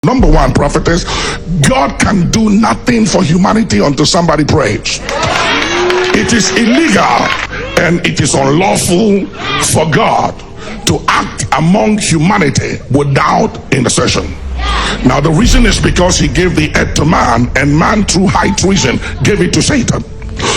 Number one, prophetess, God can do nothing for humanity until somebody prays. It is illegal and it is unlawful for God to act among humanity without intercession. Now the reason is because he gave the earth to man, and man through high treason gave it to Satan.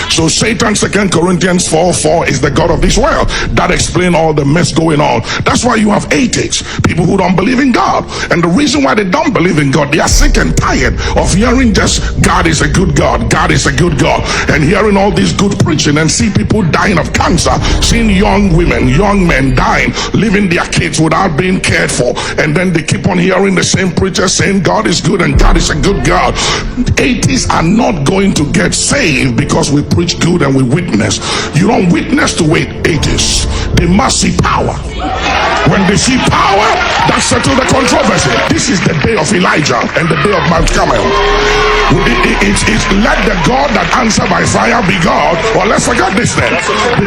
So Satan, 2 Corinthians 4:4, is the God of this world. That explains all the mess going on. That's why you have atheists, people who don't believe in God. And the reason why they don't believe in God, they are sick and tired of hearing just God is a good God, God is a good God, and hearing all this good preaching and see people dying of cancer, seeing young women, young men dying, leaving their kids without being cared for, and then they keep on hearing the same preacher saying God is good and God is a good God. Atheists are not going to get saved because we preach good and we witness. You don't witness to atheists. They must see power. When they see power, that settles the controversy. This is the day of Elijah and the day of Mount Carmel. It's let the God that answer by fire be God, or let's forget this then.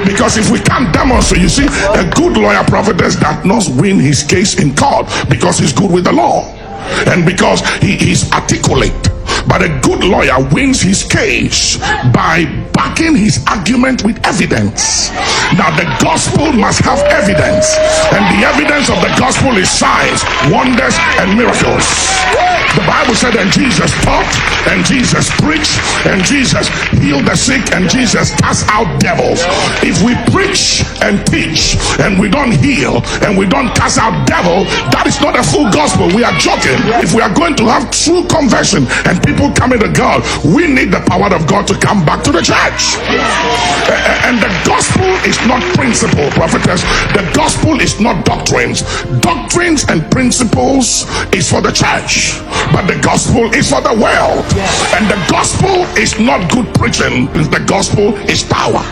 Because if we can't demonstrate, you see, a good lawyer, prophetess, that not win his case in court because he's good with the law and because he's articulate. But a good lawyer wins his case by backing his argument with evidence. Now the gospel must have evidence, and the evidence of the gospel is signs, wonders, and miracles. The Bible said that Jesus taught, and Jesus preached, and Jesus healed the sick, and Jesus cast out devils. If we preach and teach and we don't heal and we don't cast out devil, that is not a full gospel. We are joking. If we are going to have true conversion and people coming to God, we need the power of God to come back to the church. And the gospel is not principle, prophetess. The gospel is not doctrines. Doctrines and principles is for the church, but the gospel is for the world. And the gospel is not good preaching. The gospel is power.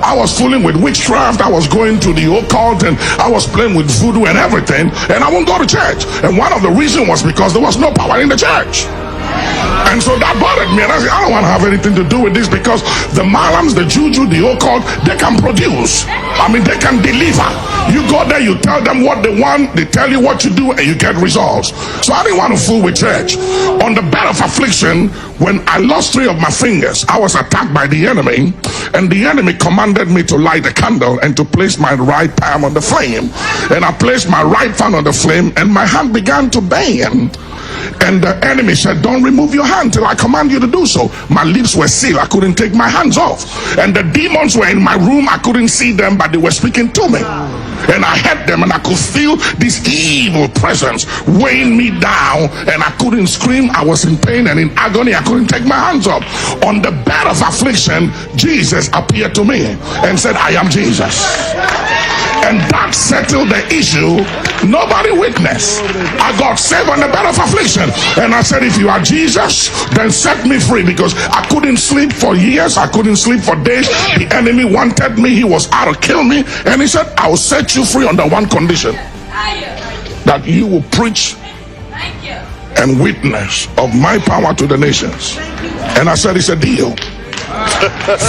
I was fooling with witchcraft, I was going to the occult, and I was playing with voodoo and everything, and I won't go to church. And one of the reasons was because there was no power in the church. And so that bothered me, and I said, I don't want to have anything to do with this, because the malams, the juju, the occult, they can produce. I mean, they can deliver. You go there, you tell them what they want, they tell you what to do, and you get results. So I didn't want to fool with church. On the bed of affliction, when I lost 3 of my fingers, I was attacked by the enemy, and the enemy commanded me to light a candle and to place my right palm on the flame. And I placed my right palm on the flame, and my hand began to burn. And the enemy said, don't remove your hand till I command you to do so. My lips were sealed. I couldn't take my hands off. And the demons were in my room. I couldn't see them, but they were speaking to me. And I heard them, and I could feel this evil presence weighing me down, and I couldn't scream. I was in pain and in agony. I couldn't take my hands off. On the bed of affliction, Jesus appeared to me and said, I am Jesus. And that settled the issue. Nobody witnessed. I got saved on the bed of affliction. And I said, if you are Jesus, then set me free, because I couldn't sleep for years. I couldn't sleep for days. The enemy wanted me. He was out to kill me. And he said, I will set you free under one condition, that you will preach and witness of my power to the nations. And I said, it's a deal.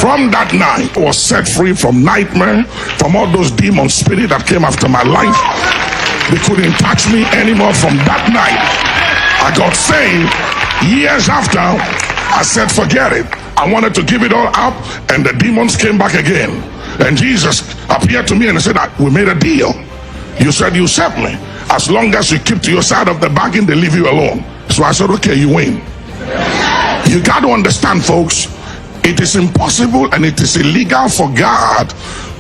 From that night, I was set free from nightmare, from all those demon spirits that came after my life. They couldn't touch me anymore. From that night, I got saved. Years after, I said, forget it. I wanted to give it all up, and the demons came back again. And Jesus appeared to me and said, we made a deal. You said you serve me. As long as you keep to your side of the bargain, they leave you alone. So I said, okay, you win. You got to understand, folks, it is impossible and it is illegal for God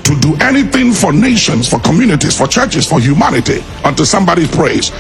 to do anything for nations, for communities, for churches, for humanity until somebody prays.